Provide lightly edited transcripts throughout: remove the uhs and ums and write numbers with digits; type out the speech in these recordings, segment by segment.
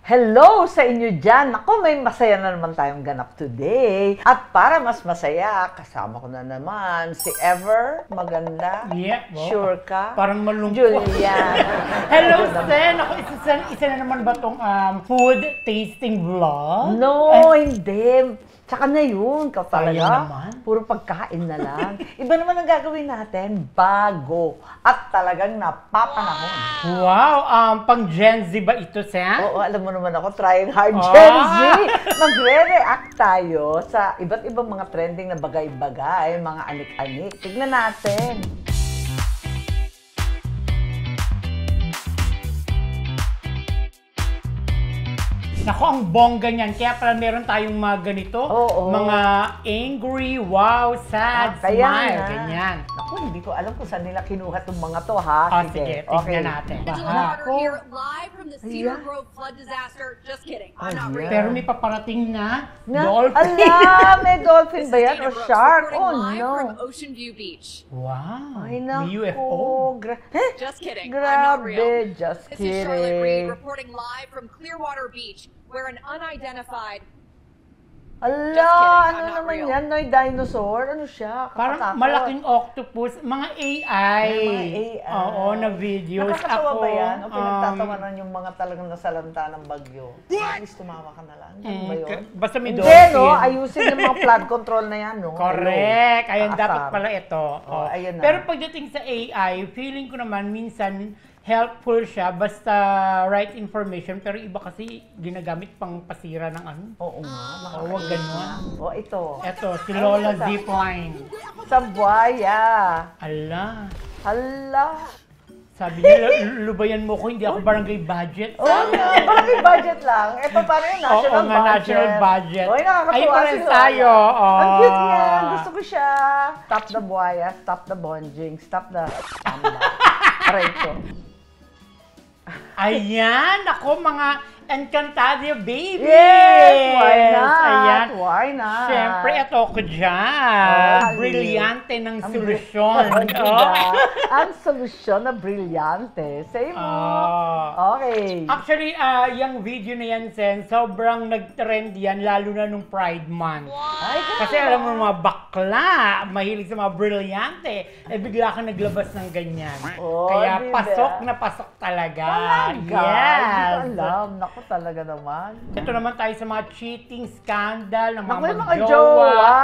Hello sa inyo dyan! Ako, may masaya na naman tayong ganap today. At para mas masaya, kasama ko na naman si Ever. Maganda. Yeah, wow. Sure ka? Parang malungkot. Julian. Hello, Sen! Ako, isa na naman ba itong food tasting vlog? No, hindi. Tsaka na yun, talaga. naman. Puro pagkain na lang. Iba naman ang gagawin natin. Bago. At talagang napapanahon. Wow! Pang Gen Z ba ito, Sen? Oo, alam mo naman ako, trying hard Gen Z. Magre-react tayo sa iba't ibang mga trending na bagay-bagay, mga anik-anik. Tignan natin. Naku, ang bongga niyan. Kaya pala meron tayong mga ganito. Oo. Mga angry, wow, sad, Kaya smile. nga. Ganyan. Naku, hindi ko alam kung saan nila kinuha itong mga to, ha? Sige, tignan natin. Angela Baha. Carter here live from the Cedar Ayan. Grove flood disaster. Just kidding. I'm Ayan. not real. Pero may paparating na Na, dolphin. ala, may dolphin This ba is yan? Dana O Brooks shark? reporting Oh, live no. from Ocean View Beach. Wow. Ay, May naku. UFO. Just kidding. I'm not real. Grabe, just This is Charlotte Reed kidding. reporting live from Clearwater Beach, where an unidentified Ala, Just kidding, I'm ano not naman real. yan? Noy dinosaur? Ano siya? Parang Kakatakot. malaking octopus, mga AI. Mga AI. Oo, na videos. Nakakatawa Ako, ba yan? O pinagtatawanan yung mga talagang nasalanta ng bagyo? At least tumawa ka na lang. Ano ba yun? Basta may Hindi, dolphin. no? Ayusin yung mga flood control na yan, no? Correct. Hello. Ayun, dapat Kaasar. pala ito. Oh, ayun na. Pero pagdating sa AI, feeling ko naman minsan helpful siya basta right information, pero iba kasi ginagamit pang pasira ng ano. Oo nga. Oh, wag ganun. O, ito. Eto, si Lola Zipline. Sa buhaya. Ala. Hala. Sabi niya, lubayan mo ko, hindi ako barangay budget. Oo nga, parang may budget lang. Ito parang yung national Oo nga, budget. national budget. Oy, nakakatuwa Ay, parang si Lola. tayo. Ang cute Oh. niya. Gusto ko siya. Stop the buhaya, stop the bonjing, stop the tamba. Aray ko. Ayan, ako mga Encantadia babies! Yes! Why not? Ayan. Why not? Siyempre, ito ko dyan. Oh, Brilyante ng Ang solusyon. diba? Ang solusyon na brilyante. Say mo. Okay. Actually, yung video na yan, Sen, sobrang nag-trend yan, lalo na nung Pride Month. Ay, Kasi alam mo, mga bakla, mahilig sa mga brilyante, bigla ka naglabas ng ganyan. Oh, Kaya diba? pasok na pasok talaga. Talaga? Yes! Hindi ko alam. Naku, talaga naman. Ito naman tayo sa mga cheating scandal ng Naku, mga yung mga magjowa. jowa.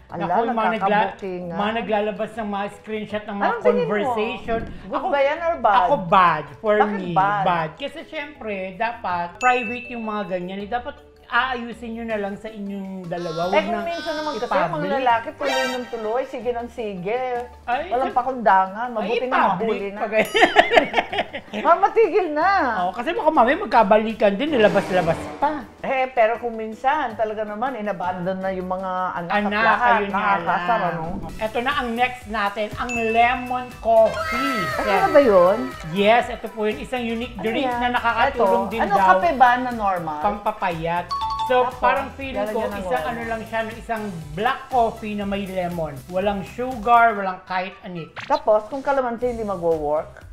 Ala, Naku, yung nagkakabukingan. mga naglalabas ng mga screenshot ng mga Anong tingin mo? conversation. Good ba yan or bad? Ako bad for Bakit me. bad? Kasi syempre, dapat private yung mga ganyan. Dapat aayusin nyo na lang sa inyong dalawa. Eh Huwag kung na minsan naman kasi yung mga i-public. lalaki tuloy ng tuloy, sige ng sige. Ay, Walang pakundangan, mabuti na mabuli na. Matigil na. Oh, kasi baka mamaya magkabalikan din, nilabas-labas pa. Eh, pero kung minsan, talaga naman, inabandon na yung mga anak at Anak, lahat. ayun nga Nakakasar, lang. ano? Ito na ang next natin, ang lemon coffee. Ano na ba yun? Yes, ito po yung isang unique drink yan? na nakakatulong Ito, din ano daw kape ba na normal? pampapayat. So, Tapos, parang feeling ko, lalagyan ng isang oil. ano lang siya, isang black coffee na may lemon. Walang sugar, walang kahit anik. Tapos, kung kalamansi hindi magwo-work,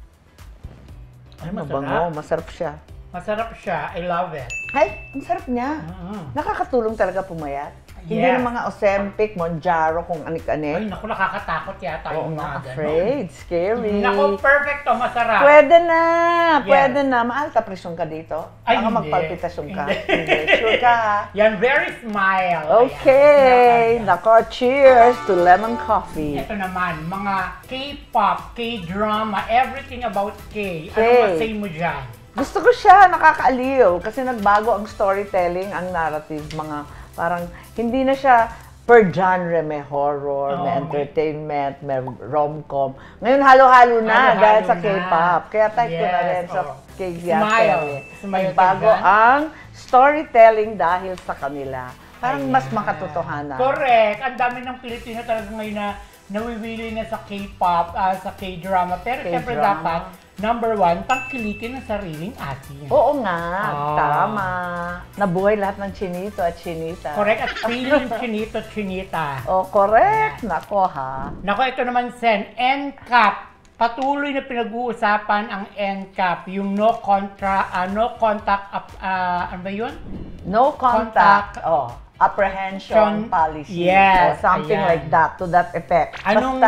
Ay, mabango, masarap siya. Masarap siya. I love it. Ay, ang sarap niya. Nakakatulong talaga pumayat. Hindi Yes. ng mga Ozempic, Monjaro, kung Ay, anik-anik. naku, nakakatakot yata Oo yung nga, mga ganun. afraid, scary. Naku, perfect to, masarap. Pwede na, Yes. pwede na. Maalta presyon ka dito? Ay, Baka hindi. magpalpitasyon ka. Hindi. Hindi. Sure ka? Yan, very smile. Okay. Ayan. Nako, cheers to lemon coffee. Ito naman, mga K-pop, K-drama, everything about K. K. Ano say mo dyan? Gusto ko siya, nakakaaliw. Kasi nagbago ang storytelling, ang narrative. Mga parang, hindi na siya per genre. May horror, may Oo, entertainment, may rom-com. Ngayon, halo-halo na Halo-halo dahil sa na. K-pop. Kaya type ko na Yes, rin sa oo. K-drama. Smile Nagbago ka dyan. ang storytelling dahil sa kanila. Parang mas makatotohanan. Correct. Ang dami ng Pilipino talaga ngayon na nawiwili na sa K-pop, sa K-drama. Pero siyempre K-drama. dapat, number one, tangkilikin ang sariling atin. Oo nga, Ah. tama. Nabuhay lahat ng chinito at chinita. Correct. At feeling chinito, chinita. Oh, correct. Nako ha. Nako, ito naman, Sen. NCAP patuloy na pinag-uusapan ang NCAP, yung no contact, ano ba yun? No contact, apprehension policy. Yes, or something ayan. like that, to that effect. Anong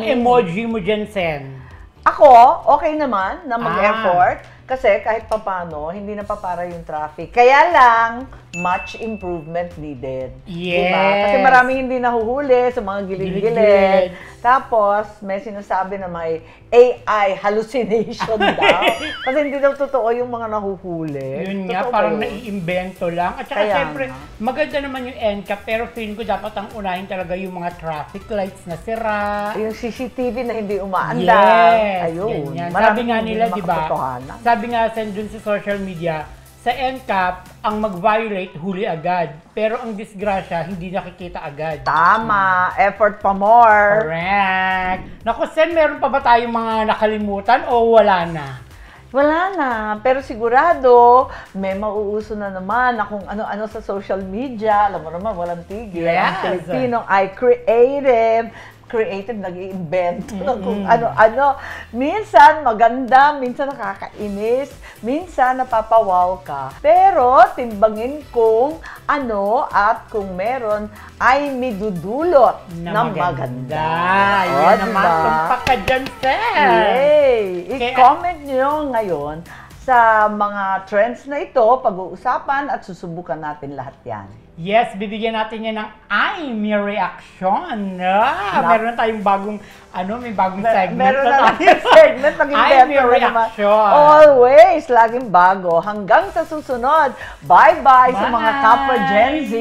emoji mo dyan, Sen? Ako, okay naman na mag-effort. Kasi kahit papano, hindi na papara yung traffic. Kaya lang, much improvement needed. Yes. Diba? Kasi maraming hindi nahuhuli sa mga gilid-gilid. Tapos, may sinasabi na may AI hallucination daw. Kasi hindi daw totoo yung mga nahuhuli. Yun nga, Totoo parang ba yun? naiimbento lang. At saka Kaya syempre, maganda naman yung NCAP, pero feeling ko dapat ang unahin talaga yung mga traffic lights na sira. Yung CCTV na hindi umaandar. Yes, Ayun. ganyan. Sabi Maraming nga hindi nila, di ba? makatotohanan. Sabi nga dun sa social media, sa NCAP, ang mag-violate, huli agad. Pero ang disgrasya, hindi nakikita agad. Tama. Effort pa more. Correct. Naku, Sen, meron pa ba tayong mga nakalimutan o wala na? Wala na. Pero sigurado, may mauuso na naman na kung ano-ano sa social media. Alam mo naman, walang tigil. Yes. Ang Pilipino ay creative, nag-iimbento ng kung ano-ano. Minsan maganda, minsan nakakainis, minsan napapawaw ka. Pero timbangin kung ano at kung meron ay midudulot na maganda. Yan naman, tumpak ka dyan, Sen. Yay! I-comment nyo ngayon sa mga trends na ito, pag-uusapan at susubukan natin lahat yan. Yes, bibigyan natin yan ng I'm Your Reaction. Meron na tayong bagong, may bagong segment. Meron na tayong segment, I'm Your Reaction. Always, laging bago. Hanggang sa susunod. Bye-bye sa mga kapwa Gen Z.